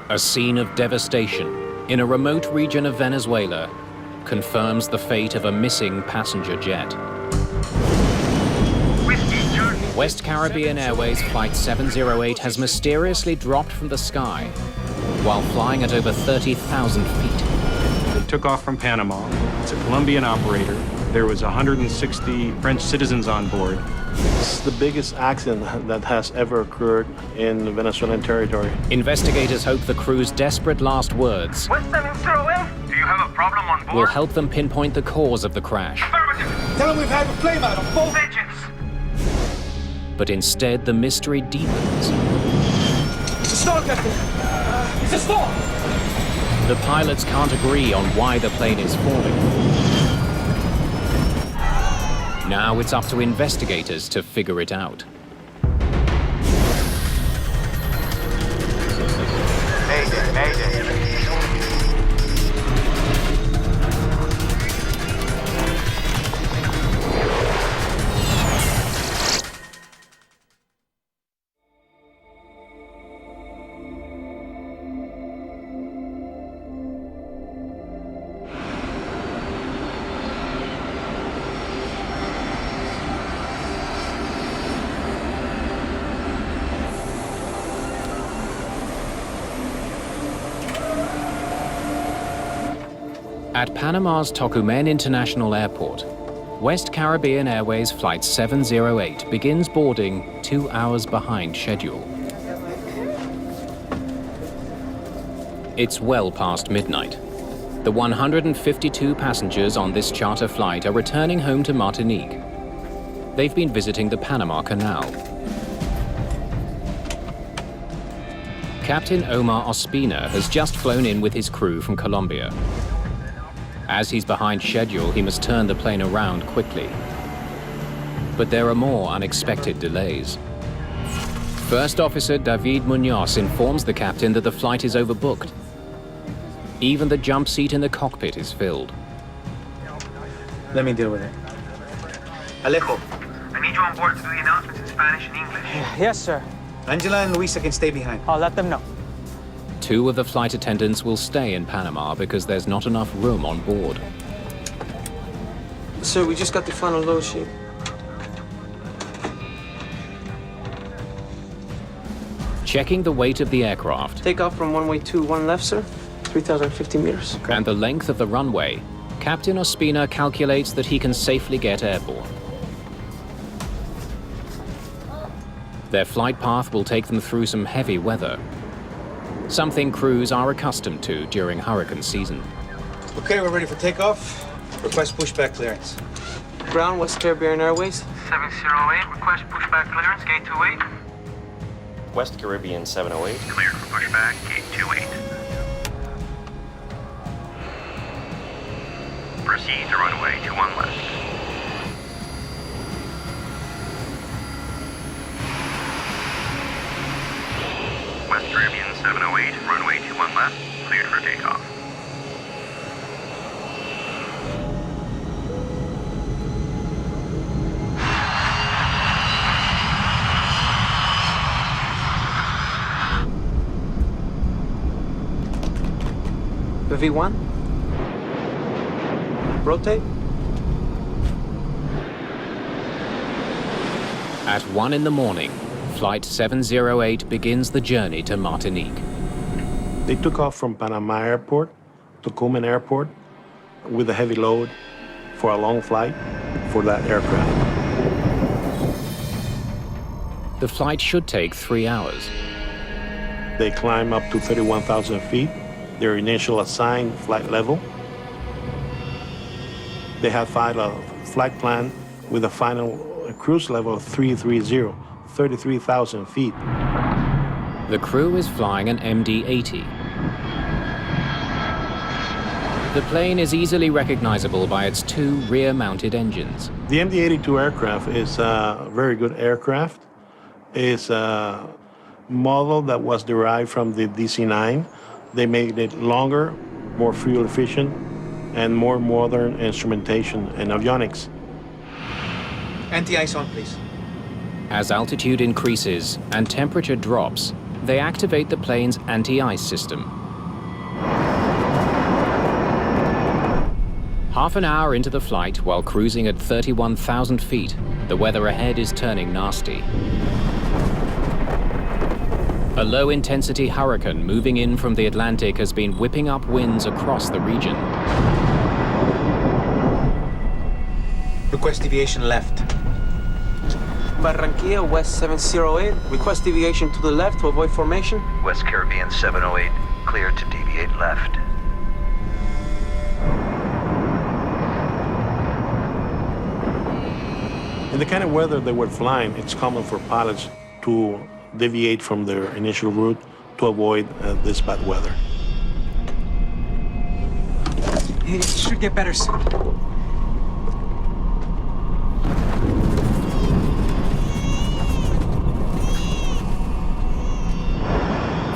A scene of devastation in a remote region of Venezuela confirms the fate of a missing passenger jet. West Caribbean Airways Flight 708 has mysteriously dropped from the sky while flying at over 30,000 feet. They took off from Panama. It's a Colombian operator. There was 160 French citizens on board. It's the biggest accident that has ever occurred in Venezuelan territory. Investigators hope the crew's desperate last words Do you have a problem on board? will help them pinpoint the cause of the crash. Tell them we've had a flame out on both engines. But instead, the mystery deepens. It's a stall, Captain. It's a stall. The pilots can't agree on why the plane is falling. Now it's up to investigators to figure it out. Mayday, Mayday. At Panama's Tocumen International Airport, West Caribbean Airways Flight 708 begins boarding 2 hours behind schedule. It's well past midnight. The 152 passengers on this charter flight are returning home to Martinique. They've been visiting the Panama Canal. Captain Omar Ospina has just flown in with his crew from Colombia. As he's behind schedule, he must turn the plane around quickly. But there are more unexpected delays. First Officer David Munoz informs the captain that the flight is overbooked. Even the jump seat in the cockpit is filled. Let me deal with it. Alejo, I need you on board to do the announcements in Spanish and English. Yes, sir. Angela and Luisa can stay behind. I'll let them know. 2 of the flight attendants will stay in Panama because there's not enough room on board. Sir, we just got the final load sheet. Checking the weight of the aircraft Take off from runway 21 left, sir. 3,050 meters. and the length of the runway, Captain Ospina calculates that he can safely get airborne. Their flight path will take them through some heavy weather, something crews are accustomed to during hurricane season. Okay, we're ready for takeoff. Request pushback clearance. Ground, West Caribbean Airways. 708, request pushback clearance, gate 28. West Caribbean 708. Cleared for pushback, gate 28. Proceed to runway 21 left. West Caribbean 708, runway 21 left, cleared for takeoff. The V1. Rotate. At 1 in the morning, Flight 708 begins the journey to Martinique. They took off from Panama Airport, Tocumen Airport, with a heavy load for a long flight for that aircraft. The flight should take 3 hours. They climb up to 31,000 feet, their initial assigned flight level. They had filed a flight plan with a final cruise level of 330, 33,000 feet. The crew is flying an MD-80. The plane is easily recognizable by its 2 rear-mounted engines. The MD-82 aircraft is a very good aircraft. It's a model that was derived from the DC-9. They made it longer, more fuel efficient, and more modern instrumentation and avionics. Anti-ice on, please. As altitude increases and temperature drops, they activate the plane's anti-ice system. Half an hour into the flight, while cruising at 31,000 feet, the weather ahead is turning nasty. A low-intensity hurricane moving in from the Atlantic has been whipping up winds across the region. Request deviation left. Barranquilla, West 708. Request deviation to the left to avoid formation. West Caribbean 708, clear to deviate left. In the kind of weather they were flying, it's common for pilots to deviate from their initial route to avoid this bad weather. It should get better soon.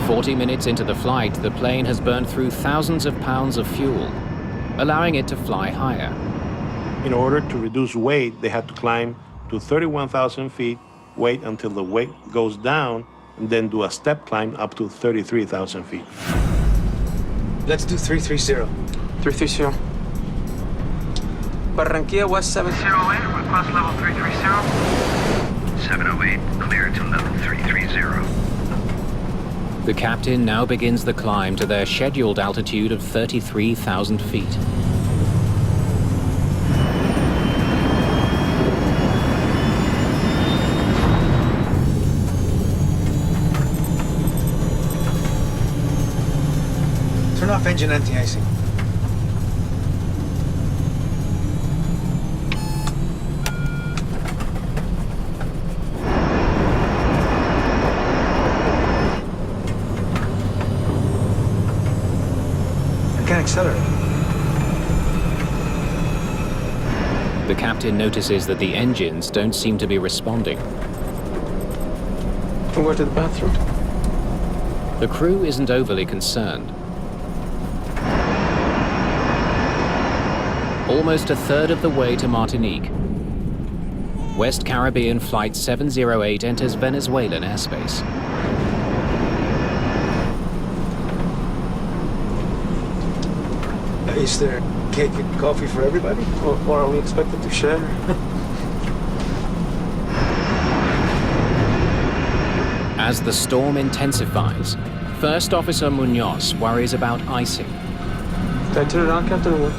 "40 minutes into the flight, the plane has burned through thousands of pounds of fuel, allowing it to fly higher. In order to reduce weight, they had to climb to 31,000 feet, wait until the weight goes down, and then do a step climb up to 33,000 feet. Let's do 330. 330. Barranquilla, West 708. Request level 330. 708, clear to level 330. The captain now begins the climb to their scheduled altitude of 33,000 feet. Turn off engine anti-icing. I can't accelerate. The captain notices that the engines don't seem to be responding. Can go to the bathroom. The crew isn't overly concerned. Almost a third of the way to Martinique, West Caribbean Flight 708 enters Venezuelan airspace. Is there cake and coffee for everybody? Or are we expected to share? As the storm intensifies, First Officer Munoz worries about icing. Can I turn it on, Captain? Or what?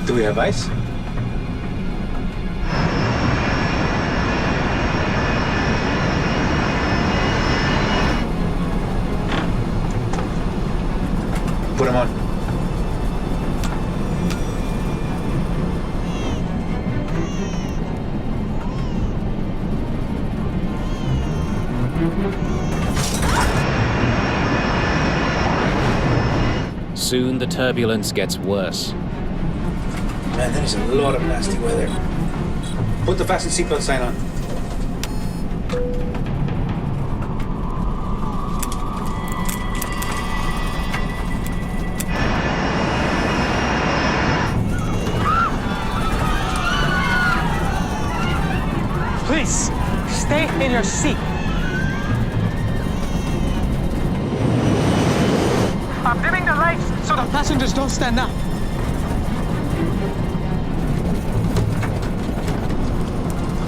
Do we have ice? Put them on. Soon the turbulence gets worse. Man, that is a lot of nasty weather. Put the fasten seatbelt sign on. Please, stay in your seat. I'm dimming the lights so the passengers don't stand up.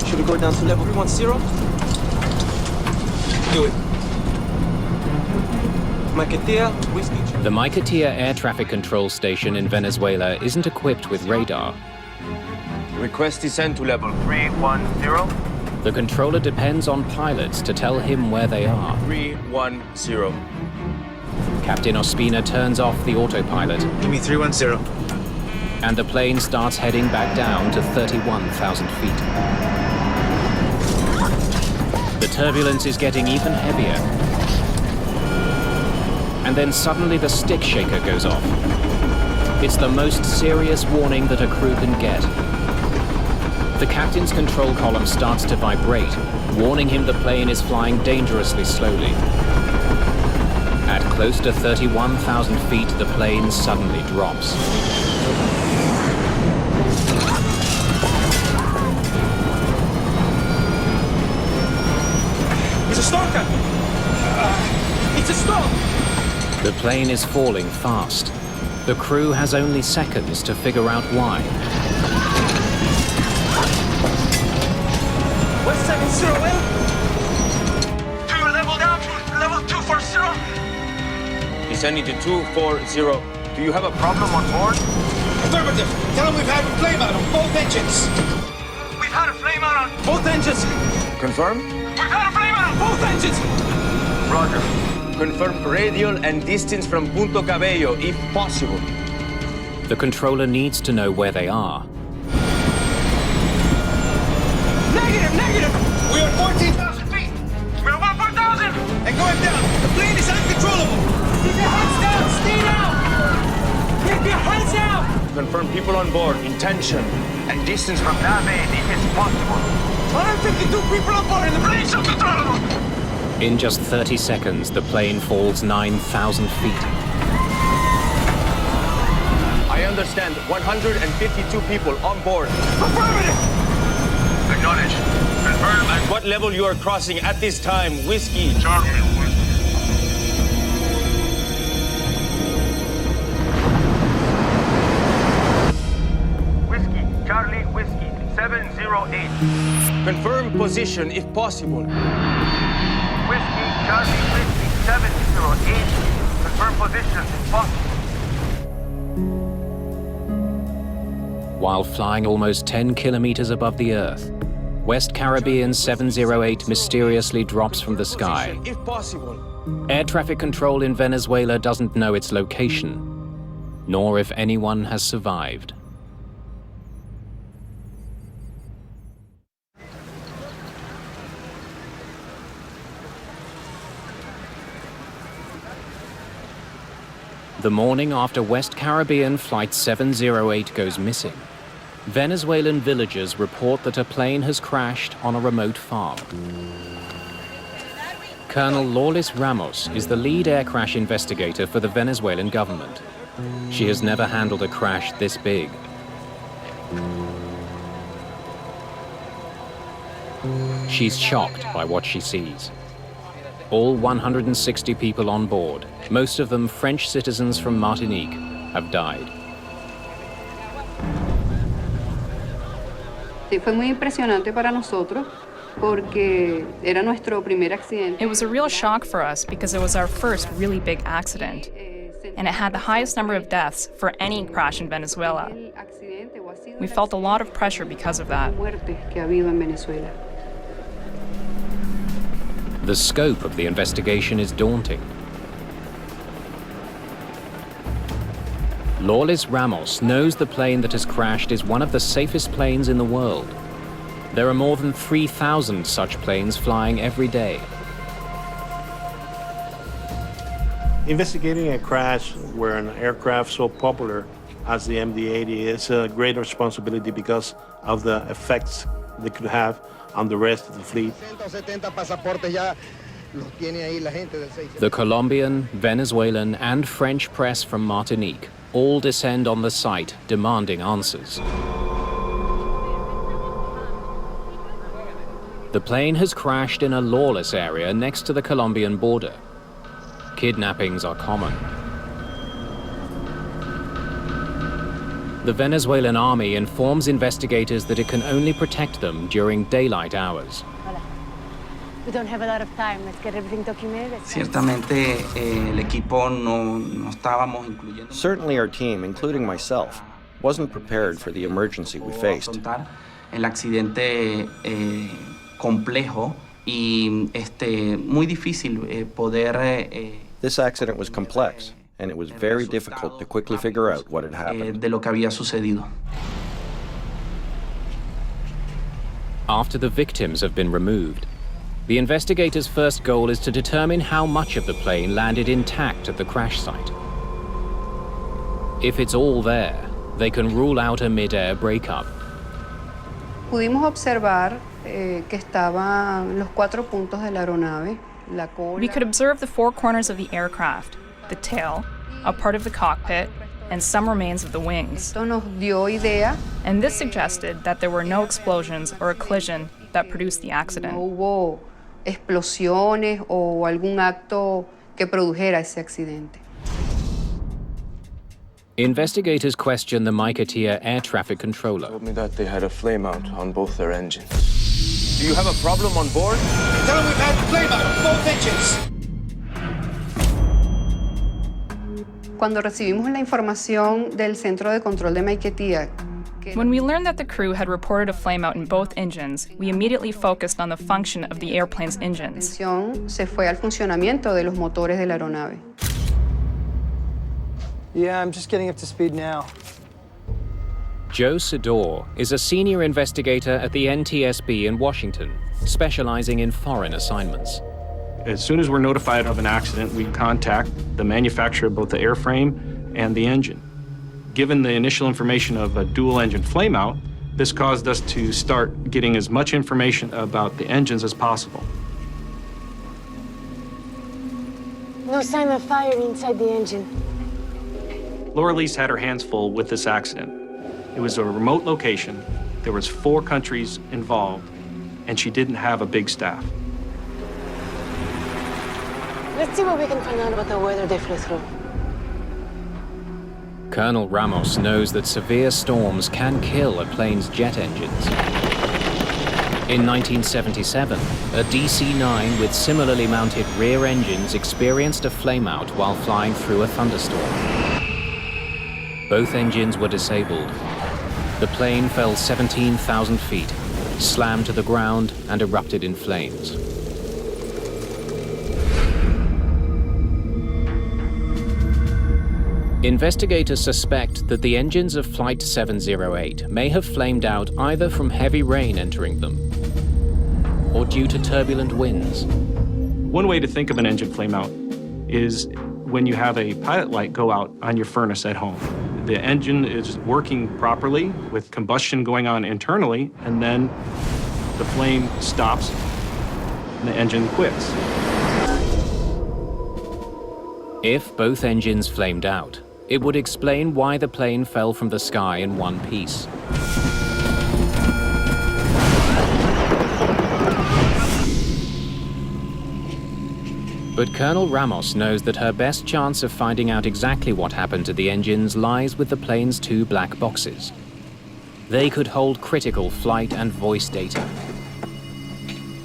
Should we go down to level 310? Do it. Maiquetía, Whiskey. The Maiquetía air traffic control station in Venezuela isn't equipped with radar. Request descend to level 310. The controller depends on pilots to tell him where they are. 310. Captain Ospina turns off the autopilot, Give me 310. and the plane starts heading back down to 31,000 feet. The turbulence is getting even heavier. And then suddenly the stick shaker goes off. It's the most serious warning that a crew can get. The captain's control column starts to vibrate, warning him the plane is flying dangerously slowly. At close to 31,000 feet, the plane suddenly drops. It's a storm, Captain. It's to stop! The plane is falling fast. The crew has only seconds to figure out why. West 708? Level down to level 240. Descending to 240. Do you have a problem on board? Affirmative. Tell them we've had a flame out on both engines. We've had a flame out on Both engines. Confirm? We've had a flame out on both engines. Roger. Confirm radial and distance from Punto Cabello, if possible. The controller needs to know where they are. Negative. We are 14,000 feet We're 1,000. and going down. The plane is uncontrollable. Keep your heads down. Stay down. Keep your heads down. Confirm people on board, intention, and distance from Mayday, if possible. 152 people on board and the plane's uncontrollable. In just 30 seconds, the plane falls 9,000 feet. I understand 152 people on board. Affirmative. Acknowledge. Confirm At what level you are crossing at this time, Whiskey? Charlie. Whiskey, Charlie, Whiskey, 708. Confirm position if possible. Whiskey, Charlie, Whiskey, 708. Confirm position if possible. While flying almost 10 kilometers above the Earth, West Caribbean 708 mysteriously drops from the sky. Position if possible. Air traffic control in Venezuela doesn't know its location, nor if anyone has survived. The morning after West Caribbean Flight 708 goes missing, Venezuelan villagers report that a plane has crashed on a remote farm. Colonel Lourdes Ramos is the lead air crash investigator for the Venezuelan government. She has never handled a crash this big. She's shocked by what she sees. All 160 people on board, most of them French citizens from Martinique, have died. Fue muy impresionante para nosotros porque era nuestro primer accidente. It was a real shock for us because it was our first really big accident, and it had the highest number of deaths for any crash in Venezuela. We felt a lot of pressure because of that. The scope of the investigation is daunting. Lourdes Ramos knows the plane that has crashed is one of the safest planes in the world. There are more than 3,000 such planes flying every day. Investigating a crash where an aircraft so popular as the MD-80 is a great responsibility because of the effects they could have on the rest of the fleet. The Colombian, Venezuelan, and French press from Martinique all descend on the site demanding answers. The plane has crashed in a lawless area next to the Colombian border. Kidnappings are common. The Venezuelan army informs investigators that it can only protect them during daylight hours. We don't have a lot of time. Let's get everything documented. Ciertamente, el equipo no estábamos incluyendo. Certainly our team, including myself, wasn't prepared for the emergency we faced. El accidente complejo y muy difícil poder. This accident was complex, and it was very difficult to quickly figure out what had happened. De lo que había sucedido. After the victims have been removed, the investigators' first goal is to determine how much of the plane landed intact at the crash site. If it's all there, they can rule out a mid-air breakup. Pudimos observar que estaban los 4 puntos de la aeronave, la cola. We could observe the 4 corners of the aircraft, the tail, a part of the cockpit, and some remains of the wings. Esto nos dio idea. And this suggested that there were no explosions or a collision that produced the accident. No hubo explosiones o algún acto que produjera ese accidente. Investigators question the Maiquetía air traffic controller. Told me that they had a flameout on both their engines. Do you have a problem on board? Tell them we've had flameout on both engines. Cuando recibimos la información del Centro de Control de Maiquetía, when we learned that the crew had reported a flameout in both engines, we immediately focused on the function of the airplane's engines. Se fue al funcionamiento de los motores de la aeronave. Yeah, I'm just getting up to speed now. Joe Sidor is a senior investigator at the NTSB in Washington, specializing in foreign assignments. As soon as we're notified of an accident, we contact the manufacturer of both the airframe and the engine. Given the initial information of a dual-engine flameout, this caused us to start getting as much information about the engines as possible. No sign of fire inside the engine. Laura Lease had her hands full with this accident. It was a remote location, there was 4 countries involved, and she didn't have a big staff. Let's see what we can find out about the weather they flew through. Colonel Ramos knows that severe storms can kill a plane's jet engines. In 1977, a DC-9 with similarly mounted rear engines experienced a flameout while flying through a thunderstorm. Both engines were disabled. The plane fell 17,000 feet, slammed to the ground, and erupted in flames. Investigators suspect that the engines of Flight 708 may have flamed out either from heavy rain entering them or due to turbulent winds. One way to think of an engine flameout is when you have a pilot light go out on your furnace at home. The engine is working properly with combustion going on internally, and then the flame stops and the engine quits. If both engines flamed out, it would explain why the plane fell from the sky in one piece. But Colonel Ramos knows that her best chance of finding out exactly what happened to the engines lies with the plane's 2 black boxes. They could hold critical flight and voice data.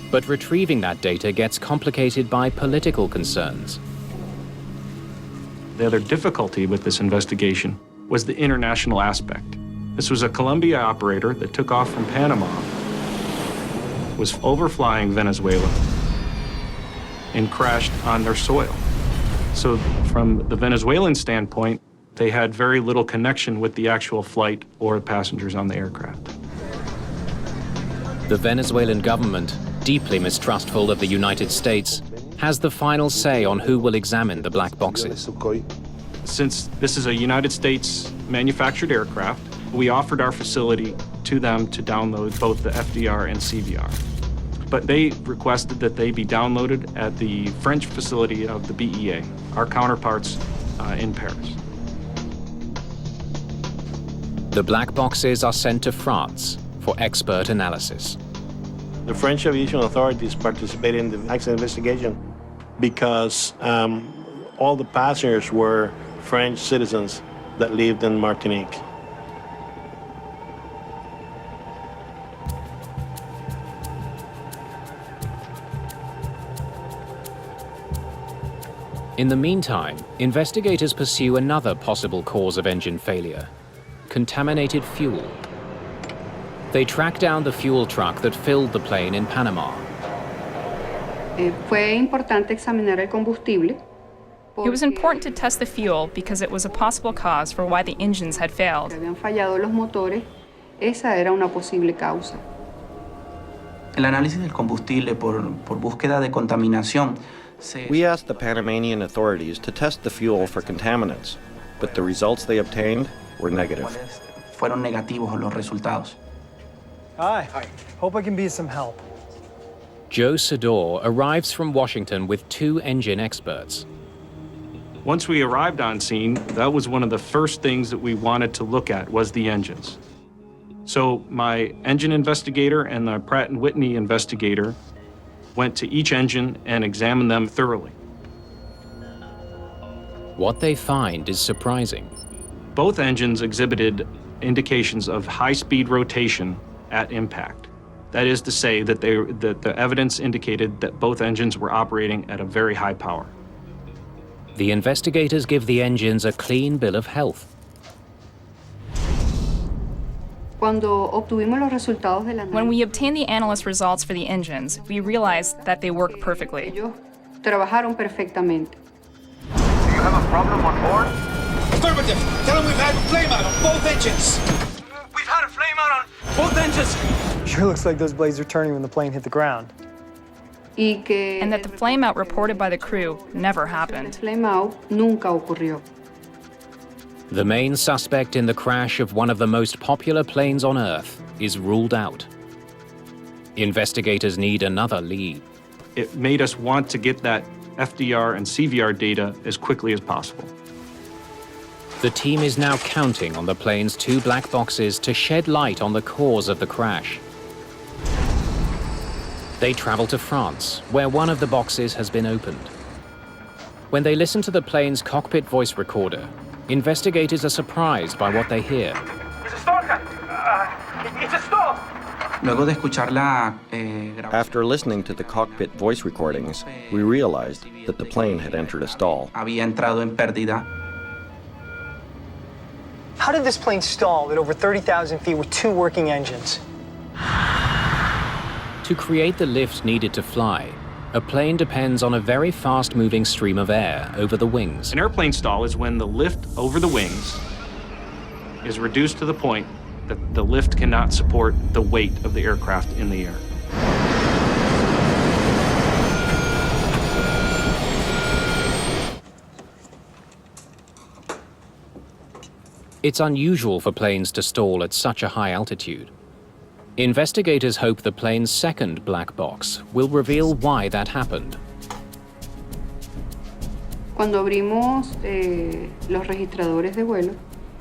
But retrieving that data gets complicated by political concerns. The other difficulty with this investigation was the international aspect. This was a Colombia operator that took off from Panama, was overflying Venezuela, and crashed on their soil. So from the Venezuelan standpoint, they had very little connection with the actual flight or passengers on the aircraft. The Venezuelan government, deeply mistrustful of the United States, has the final say on who will examine the black boxes. Since this is a United States manufactured aircraft, we offered our facility to them to download both the FDR and CVR. But they requested that they be downloaded at the French facility of the BEA, our counterparts in Paris. The black boxes are sent to France for expert analysis. The French aviation authorities participated in the accident investigation because all the passengers were French citizens that lived in Martinique. In the meantime, investigators pursue another possible cause of engine failure: contaminated fuel. They track down the fuel truck that filled the plane in Panama. Fue importante examinar el combustible. It was important to test the fuel because it was a possible cause for why the engines had failed. Habían fallado los motores. Esa era una posible causa. El análisis del combustible por búsqueda de contaminación. We asked the Panamanian authorities to test the fuel for contaminants, but the results they obtained were negative. Fueron negativos los resultados. Hi. Hope I can be some help. Joe Sidor arrives from Washington with 2 engine experts. Once we arrived on scene, that was one of the first things that we wanted to look at was the engines. So my engine investigator and the Pratt & Whitney investigator went to each engine and examined them thoroughly. What they find is surprising. Both engines exhibited indications of high-speed rotation at impact. That is to say that the evidence indicated that both engines were operating at a very high power. The investigators give the engines a clean bill of health. When we obtained the analyst results for the engines, we realized that they work perfectly. Trabajaron perfectamente. Do you have a problem on board? Affirmative. Tell them we've had a flameout on both engines. We've had a flameout on Both engines. Sure looks like those blades are turning when the plane hit the ground. And that the flameout reported by the crew never happened. Flameout nunca ocurrió. The main suspect in the crash of one of the most popular planes on Earth is ruled out. Investigators need another lead. It made us want to get that FDR and CVR data as quickly as possible. The team is now counting on the plane's 2 black boxes to shed light on the cause of the crash. They travel to France, where one of the boxes has been opened. When they listen to the plane's cockpit voice recorder, investigators are surprised by what they hear. It's a stall, Captain. It's a stall. Luego de escucharla, After listening to the cockpit voice recordings, we realized that the plane had entered a stall. había entrado en pérdida. How did this plane stall at over 30,000 feet with 2 working engines? To create the lift needed to fly, a plane depends on a very fast-moving stream of air over the wings. An airplane stall is when the lift over the wings is reduced to the point that the lift cannot support the weight of the aircraft in the air. It's unusual for planes to stall at such a high altitude. Investigators hope the plane's second black box will reveal why that happened. Cuando abrimos los registradores de vuelo,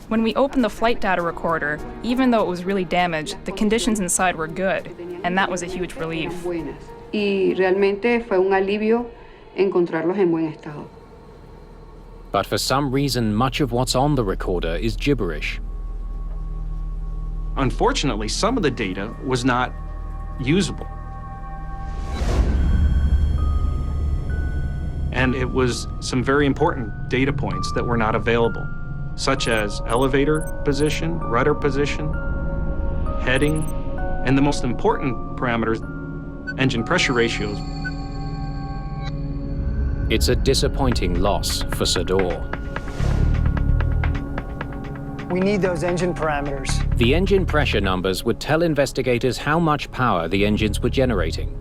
When we opened the flight data recorder, even though it was really damaged, the conditions inside were good, and that was a huge relief. buenas. Y realmente fue un alivio encontrarlos en buen estado. But for some reason, much of what's on the recorder is gibberish. Unfortunately, some of the data was not usable. And it was some very important data points that were not available, such as elevator position, rudder position, heading, and the most important parameters, engine pressure ratios. It's a disappointing loss for Sador. We need those engine parameters. The engine pressure numbers would tell investigators how much power the engines were generating.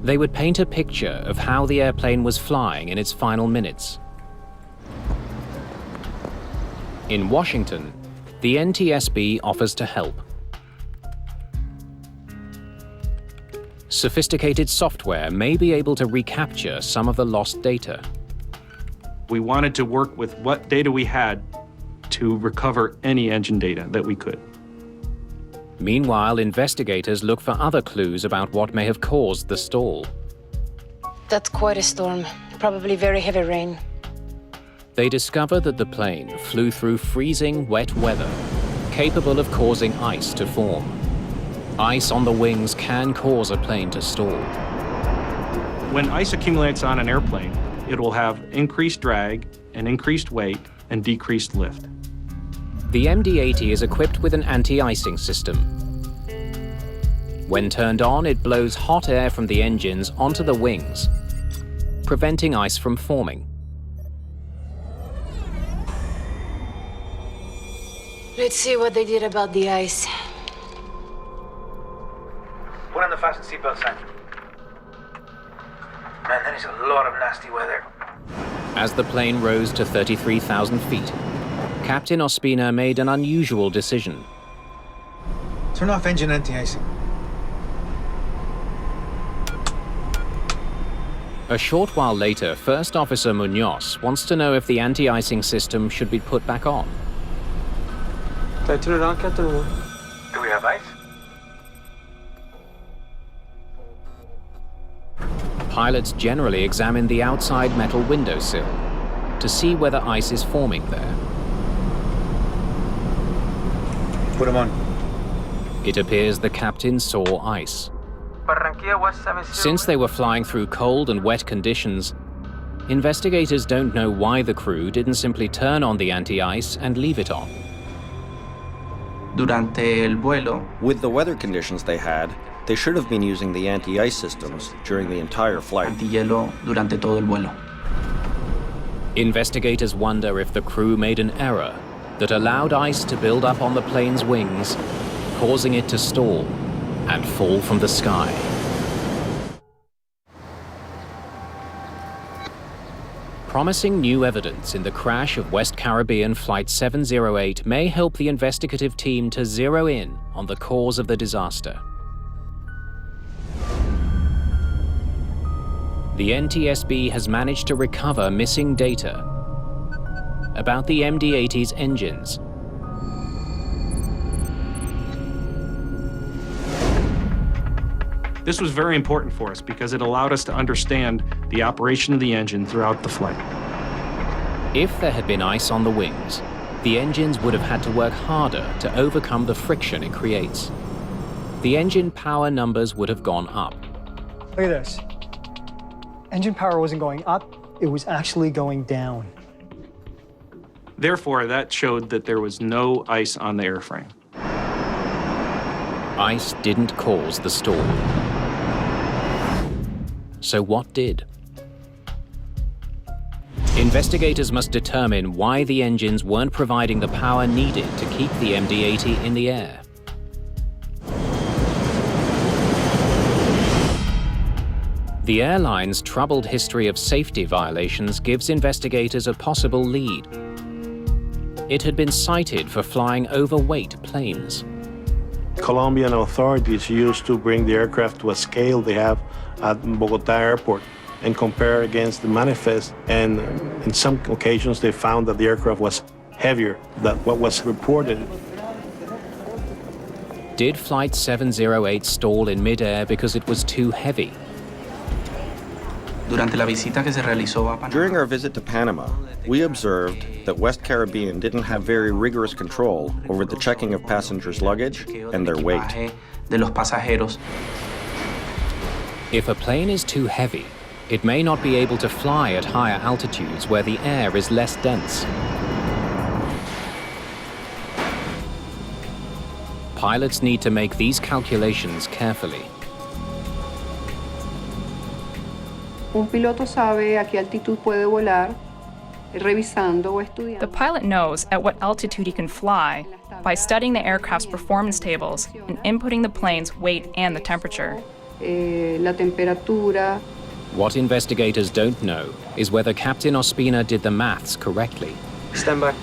They would paint a picture of how the airplane was flying in its final minutes. In Washington, the NTSB offers to help. Sophisticated software may be able to recapture some of the lost data. We wanted to work with what data we had to recover any engine data that we could. Meanwhile, investigators look for other clues about what may have caused the stall. That's quite a storm. Probably very heavy rain. They discover that the plane flew through freezing, wet weather, capable of causing ice to form. Ice on the wings can cause a plane to stall. When ice accumulates on an airplane, it will have increased drag and increased weight and decreased lift. The MD-80 is equipped with an anti-icing system. When turned on, it blows hot air from the engines onto the wings, preventing ice from forming. Let's see what they did about the ice. Put on the fasten seatbelt sign. Man, that is a lot of nasty weather. As the plane rose to 33,000 feet, Captain Ospina made an unusual decision. Turn off engine anti-icing. A short while later, First Officer Munoz wants to know if the anti-icing system should be put back on. Did I turn it on, Captain? Do we have ice? Pilots generally examine the outside metal windowsill to see whether ice is forming there. Put him on. It appears the captain saw ice. Barranquilla was 70. Since they were flying through cold and wet conditions, investigators don't know why the crew didn't simply turn on the anti-ice and leave it on. Durante el vuelo, With the weather conditions they had, they should have been using the anti-ice systems during the entire flight. antihielo durante todo el vuelo. Investigators wonder if the crew made an error that allowed ice to build up on the plane's wings, causing it to stall and fall from the sky. Promising new evidence in the crash of West Caribbean Flight 708 may help the investigative team to zero in on the cause of the disaster. The NTSB has managed to recover missing data about the MD-80's engines. This was very important for us because it allowed us to understand the operation of the engine throughout the flight. If there had been ice on the wings, the engines would have had to work harder to overcome the friction it creates. The engine power numbers would have gone up. Look at this. Engine power wasn't going up, it was actually going down. Therefore, that showed that there was no ice on the airframe. Ice didn't cause the stall. So what did? Investigators must determine why the engines weren't providing the power needed to keep the MD-80 in the air. The airline's troubled history of safety violations gives investigators a possible lead. It had been cited for flying overweight planes. Colombian authorities used to bring the aircraft to a scale they have at Bogota Airport and compare against the manifest, and in some occasions they found that the aircraft was heavier than what was reported. Did Flight 708 stall in midair because it was too heavy? Durante la visita que se realizó a Panamá, During our visit to Panama, we observed that West Caribbean didn't have very rigorous control over the checking of passengers' luggage and their weight. de los pasajeros. If a plane is too heavy, it may not be able to fly at higher altitudes where the air is less dense. Pilots need to make these calculations carefully. Un piloto sabe a qué altitud puede volar, revisando o estudiando. The pilot knows at what altitude he can fly by studying the aircraft's performance tables and inputting the plane's weight and the temperature. La temperatura. What investigators don't know is whether Captain Ospina did the maths correctly. Stand by.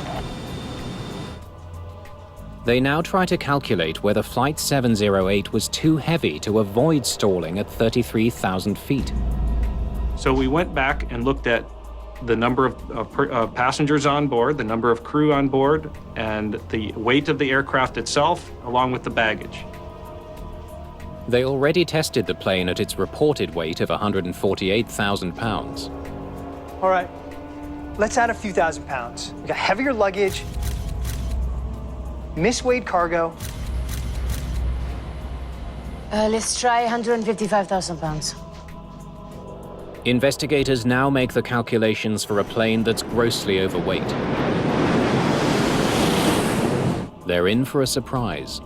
They now try to calculate whether Flight 708 was too heavy to avoid stalling at 33,000 feet. So we went back and looked at the number of passengers on board, the number of crew on board, and the weight of the aircraft itself, along with the baggage. They already tested the plane at its reported weight of 148,000 pounds. All right, let's add a few thousand pounds. We got heavier luggage, misweighed cargo. Let's try 155,000 pounds. Investigators now make the calculations for a plane that's grossly overweight. They're in for a surprise.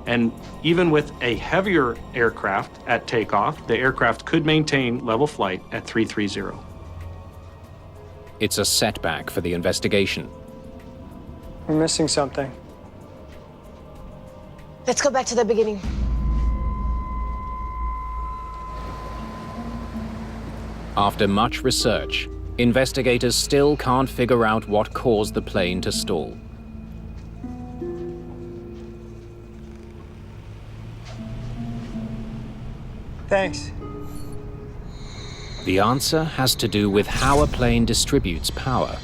And even with a heavier aircraft at takeoff, the aircraft could maintain level flight at 330. It's a setback for the investigation. We're missing something. Let's go back to the beginning. After much research, investigators still can't figure out what caused the plane to stall. Thanks. The answer has to do with how a plane distributes power.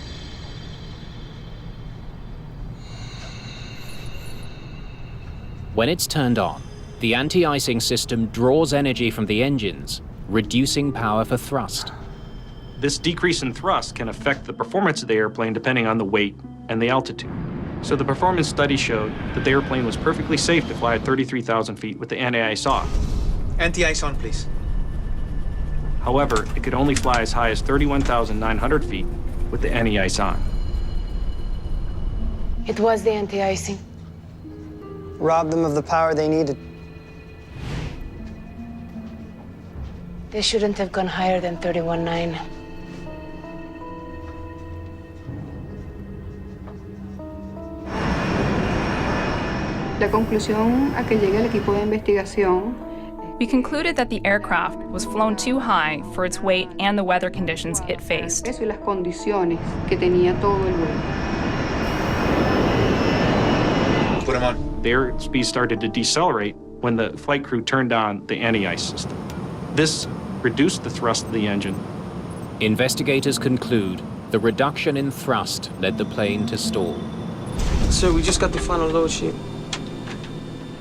When it's turned on, the anti-icing system draws energy from the engines, reducing power for thrust. This decrease in thrust can affect the performance of the airplane depending on the weight and the altitude. So the performance study showed that the airplane was perfectly safe to fly at 33,000 feet with the anti-ice off. Anti-ice on, please. However, it could only fly as high as 31,900 feet with the anti-ice on. It was the anti-icing. Robbed them of the power they needed. They shouldn't have gone higher than 31.9. La conclusión a que llega el equipo de investigación. We concluded that the aircraft was flown too high for its weight and the weather conditions it faced. Eso y las condiciones que tenía todo el vuelo. Put them on. The airspeed started to decelerate when the flight crew turned on the anti-ice system. This reduced the thrust of the engine. Investigators conclude the reduction in thrust led the plane to stall. Sir, we just got the final load sheet.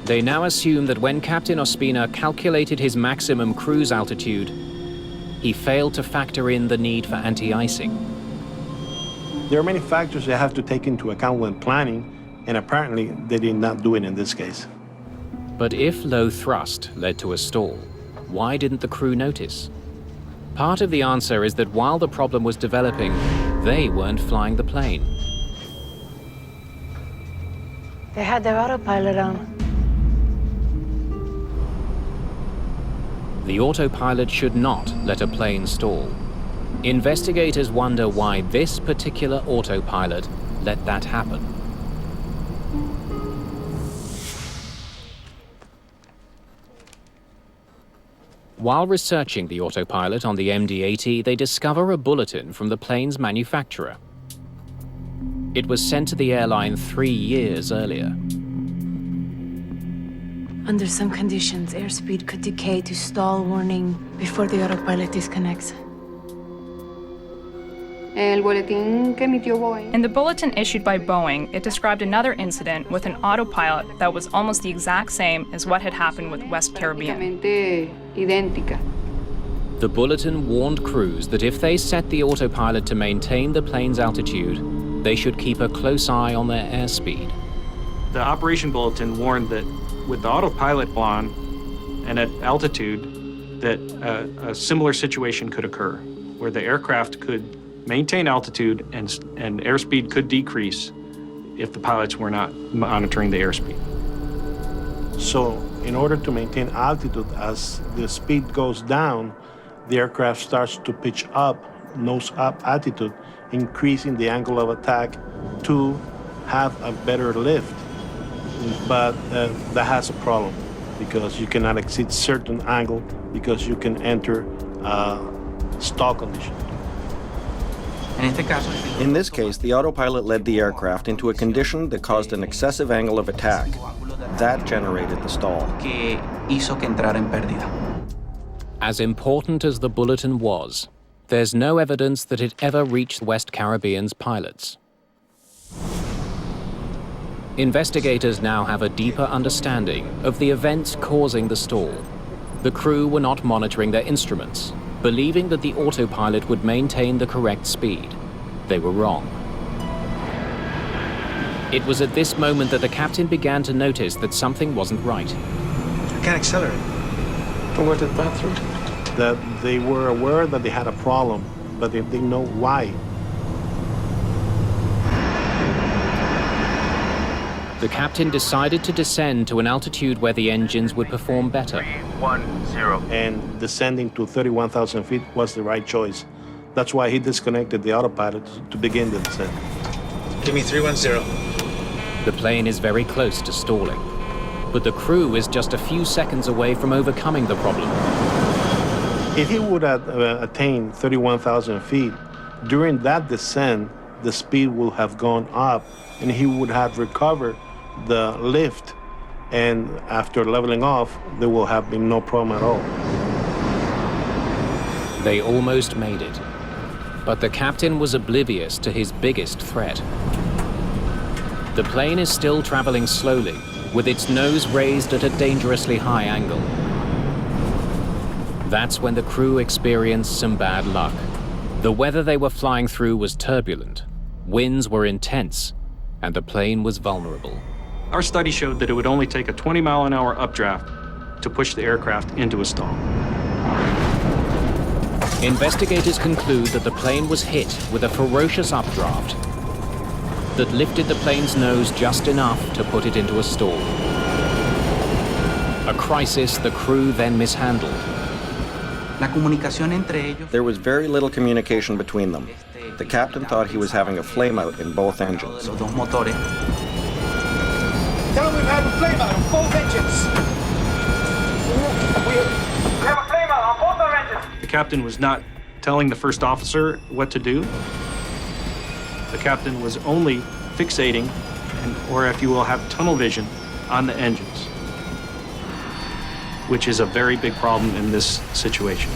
They now assume that when Captain Ospina calculated his maximum cruise altitude, he failed to factor in the need for anti-icing. There are many factors they have to take into account when planning, and apparently they did not do it in this case. But if low thrust led to a stall, why didn't the crew notice? Part of the answer is that while the problem was developing, they weren't flying the plane. They had their autopilot on. The autopilot should not let a plane stall. Investigators wonder why this particular autopilot let that happen. While researching the autopilot on the MD-80, they discover a bulletin from the plane's manufacturer. It was sent to the airline 3 years earlier. Under some conditions, airspeed could decay to stall warning before the autopilot disconnects. El boletín que emitió Boeing. In the bulletin issued by Boeing, it described another incident with an autopilot that was almost the exact same as what had happened with West Caribbean. Idéntica. The bulletin warned crews that if they set the autopilot to maintain the plane's altitude, they should keep a close eye on their airspeed. The operation bulletin warned that with the autopilot on and at altitude, that a similar situation could occur, where the aircraft could maintain altitude and airspeed could decrease if the pilots were not monitoring the airspeed. So in order to maintain altitude, as the speed goes down, the aircraft starts to pitch up, nose up altitude, increasing the angle of attack to have a better lift. But that has a problem because you cannot exceed certain angle because you can enter stall condition. In this case, the autopilot led the aircraft into a condition that caused an excessive angle of attack. That generated the stall. As important as the bulletin was, there's no evidence that it ever reached West Caribbean's pilots. Investigators now have a deeper understanding of the events causing the stall. The crew were not monitoring their instruments, believing that the autopilot would maintain the correct speed. They were wrong. It was at this moment that the captain began to notice that something wasn't right. I can't accelerate. Don't go to the bathroom. That they were aware that they had a problem, but they didn't know why. The captain decided to descend to an altitude where the engines would perform better. 310. And descending to 31,000 feet was the right choice. That's why he disconnected the autopilot to begin the descent. Give me 310. The plane is very close to stalling, but the crew is just a few seconds away from overcoming the problem. If he would have attained 31,000 feet, during that descent, the speed would have gone up and he would have recovered the lift, and after leveling off, there will have been no problem at all. They almost made it, but the captain was oblivious to his biggest threat. The plane is still traveling slowly, with its nose raised at a dangerously high angle. That's when the crew experienced some bad luck. The weather they were flying through was turbulent, winds were intense, and the plane was vulnerable. Our study showed that it would only take a 20-mile-an-hour updraft to push the aircraft into a stall. Investigators conclude that the plane was hit with a ferocious updraft that lifted the plane's nose just enough to put it into a stall. A crisis the crew then mishandled. There was very little communication between them. The captain thought he was having a flameout in both engines. Tell them we've had a flameout on both engines. We have a flameout on both our engines. The captain was not telling the first officer what to do. The captain was only fixating, or if you will, have tunnel vision on the engines, which is a very big problem in this situation.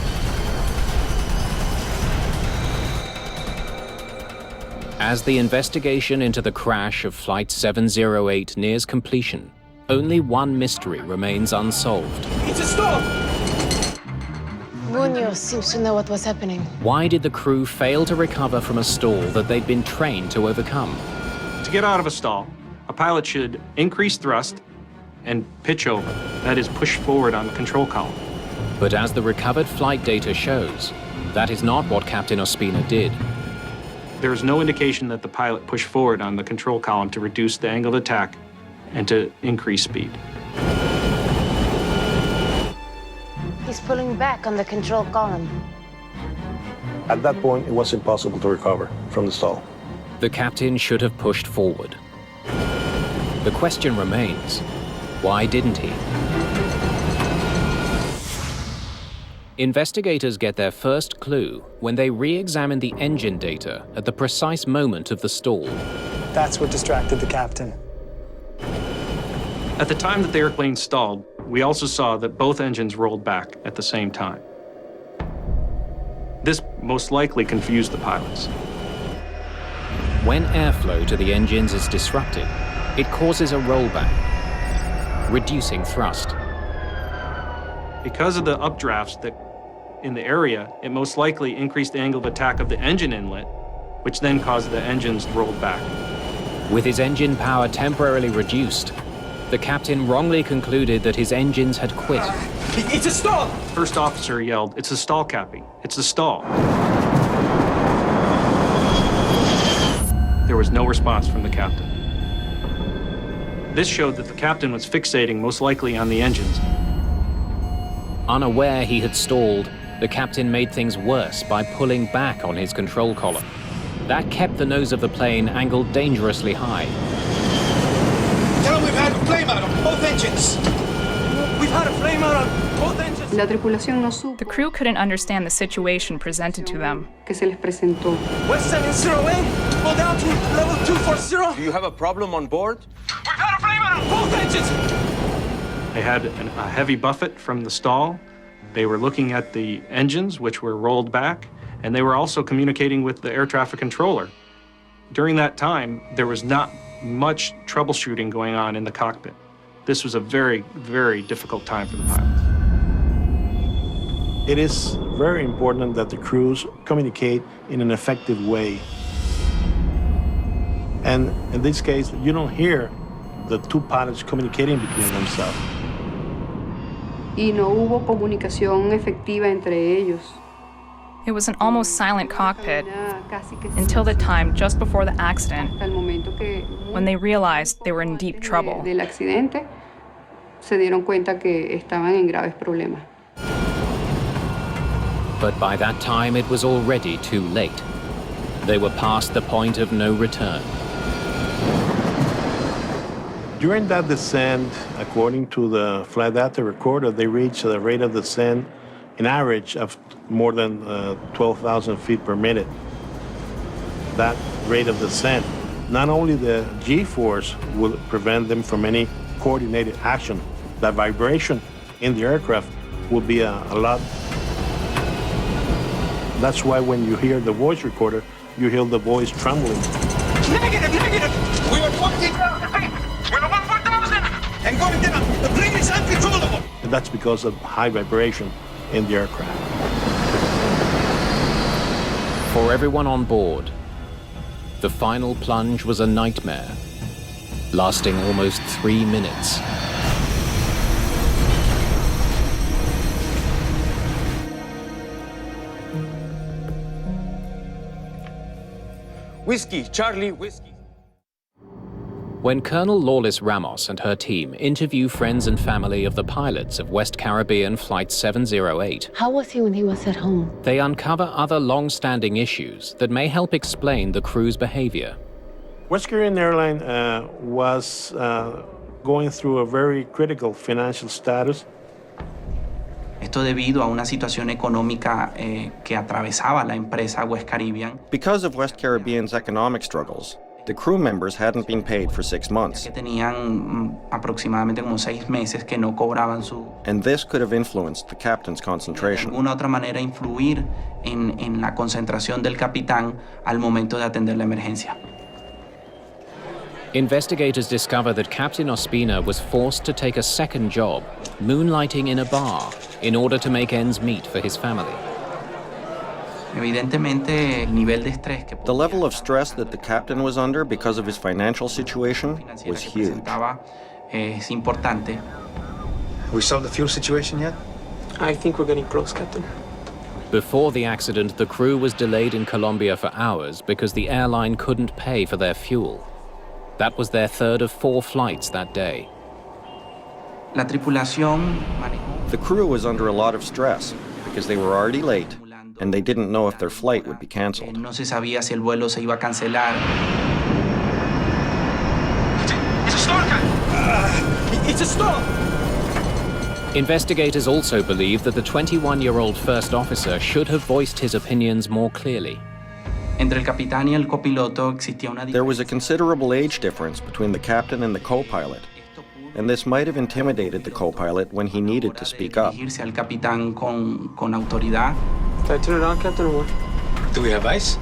As the investigation into the crash of Flight 708 nears completion, only one mystery remains unsolved. It's a stall! Munoz seems to know what was happening. Why did the crew fail to recover from a stall that they'd been trained to overcome? To get out of a stall, a pilot should increase thrust and pitch over, that is, push forward on the control column. But as the recovered flight data shows, that is not what Captain Ospina did. There is no indication that the pilot pushed forward on the control column to reduce the angle of attack and to increase speed. He's pulling back on the control column. At that point, it was impossible to recover from the stall. The captain should have pushed forward. The question remains, why didn't he? Investigators get their first clue when they re-examine the engine data at the precise moment of the stall. That's what distracted the captain. At the time that the airplane stalled, we also saw that both engines rolled back at the same time. This most likely confused the pilots. When airflow to the engines is disrupted, it causes a rollback, reducing thrust. Because of the updrafts that in the area, it most likely increased the angle of attack of the engine inlet, which then caused the engines to roll back. With his engine power temporarily reduced, the captain wrongly concluded that his engines had quit. It's a stall! First officer yelled, "It's a stall, Cappy. It's a stall." There was no response from the captain. This showed that the captain was fixating most likely on the engines. Unaware he had stalled, the captain made things worse by pulling back on his control column. That kept the nose of the plane angled dangerously high. Tell them we've had a flameout on both engines. We've had a flameout on both engines. La tripulación no supo The crew couldn't understand the situation presented to them. que se les presentó. West 708, go down to level 240. Do you have a problem on board? We've had a flameout on both engines. They had a heavy buffet from the stall. They were looking at the engines, which were rolled back, and they were also communicating with the air traffic controller. During that time, there was not much troubleshooting going on in the cockpit. This was a very, very difficult time for the pilots. It is very important that the crews communicate in an effective way. And in this case, you don't hear the two pilots communicating between themselves. Y no hubo comunicación efectiva entre ellos. It was an almost silent cockpit until the time just before the accident, Hasta el momento que when they realized they were in deep trouble. del accidente se dieron cuenta que estaban en graves problemas. But by that time, it was already too late. They were past the point of no return. During that descent, according to the flight data recorder, they reached a rate of descent, an average of more than 12,000 feet per minute. That rate of descent, not only the G-force will prevent them from any coordinated action, the vibration in the aircraft will be a lot. That's why when you hear the voice recorder, you hear the voice trembling. Negative! We were 14,000 feet! We're above 4,000! And going down! The plane is uncontrollable! And that's because of high vibration in the aircraft. For everyone on board, the final plunge was a nightmare, lasting almost 3 minutes. Whiskey, Charlie, whiskey. When Colonel Lawless Ramos and her team interview friends and family of the pilots of West Caribbean Flight 708, How was he when he was at home? they uncover other long-standing issues that may help explain the crew's behavior. West Caribbean Airline was going through a very critical financial status. Esto debido a una situación económica que atravesaba la empresa West Caribbean. Because of West Caribbean's economic struggles, the crew members hadn't been paid for 6 months. Que tenían aproximadamente como 6 meses que no cobraban su. And this could have influenced the captain's De concentration. alguna otra manera influir en la concentración del capitán al momento de atender la emergencia. Investigators discover that Captain Ospina was forced to take a second job, moonlighting in a bar, in order to make ends meet for his family. Evidentemente, el nivel de estrés que The level of stress that the captain was under because of his financial situation was huge. es importante. We solved the fuel situation yet? I think we're getting close, Captain. Before the accident, the crew was delayed in Colombia for hours because the airline couldn't pay for their fuel. That was their third of 4 flights that day. La tripulación manejó. The crew was under a lot of stress because they were already late and they didn't know if their flight would be canceled. No se sabía si el vuelo se iba a cancelar. It's a storm, Captain! It's a storm! Investigators also believe that the 21-year-old first officer should have voiced his opinions more clearly. Entre el capitán y el copiloto existía una There was a considerable age difference between the captain and the co-pilot, and this might have intimidated the co-pilot when he needed to speak up. dirigirse al capitán con autoridad. Did I turn it on, Captain, or what? Do we have ice?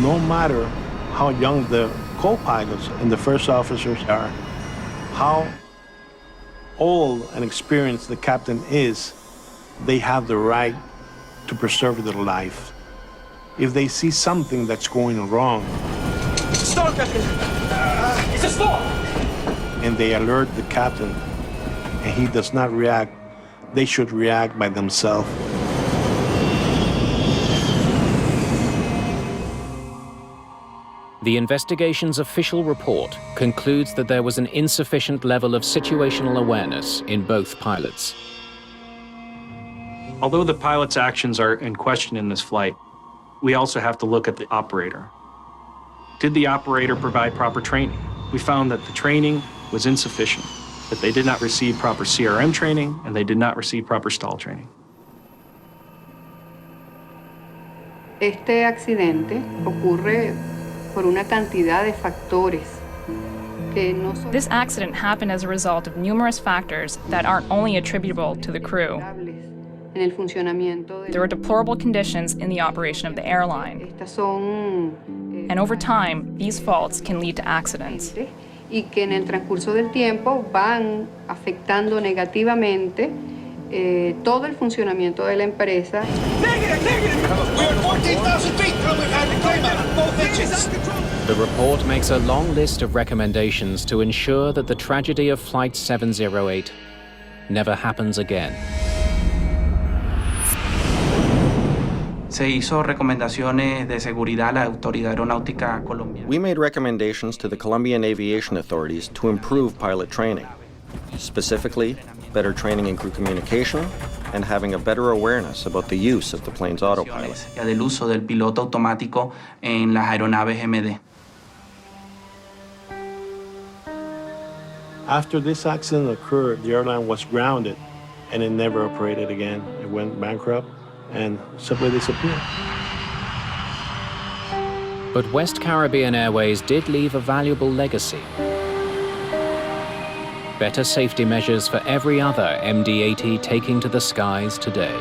No matter how young the co-pilots and the first officers are, how old and experienced the captain is, they have the right to preserve their life. If they see something that's going wrong, It's a storm, Captain! It's a storm! and they alert the captain, and he does not react, they should react by themselves. The investigation's official report concludes that there was an insufficient level of situational awareness in both pilots. Although the pilot's actions are in question in this flight, we also have to look at the operator. Did the operator provide proper training? We found that the training was insufficient, that they did not receive proper CRM training and they did not receive proper stall training. Este accidente ocurre por una cantidad de factores que no son This accident happened as a result of numerous factors that aren't only attributable to the crew. en el funcionamiento de There were deplorable conditions in the operation of the airline. Estas son And over time, these faults can lead to accidents. y que en el transcurso del tiempo van afectando negativamente todo el funcionamiento de la empresa. Negative! Negative! We are 14,000 feet till we've had to climb out both engines. The report makes a long list of recommendations to ensure that the tragedy of Flight 708 never happens again. Se hizo recomendaciones de seguridad a la Autoridad Aeronáutica Colombiana. We made recommendations to the Colombian aviation authorities to improve pilot training, specifically better training in crew communication and having a better awareness about the use of the plane's autopilot. Ya del uso del piloto automático en las aeronaves MD. After this accident occurred, the airline was grounded and it never operated again. It went bankrupt and simply disappeared. But West Caribbean Airways did leave a valuable legacy. Better safety measures for every other MD-80 taking to the skies today.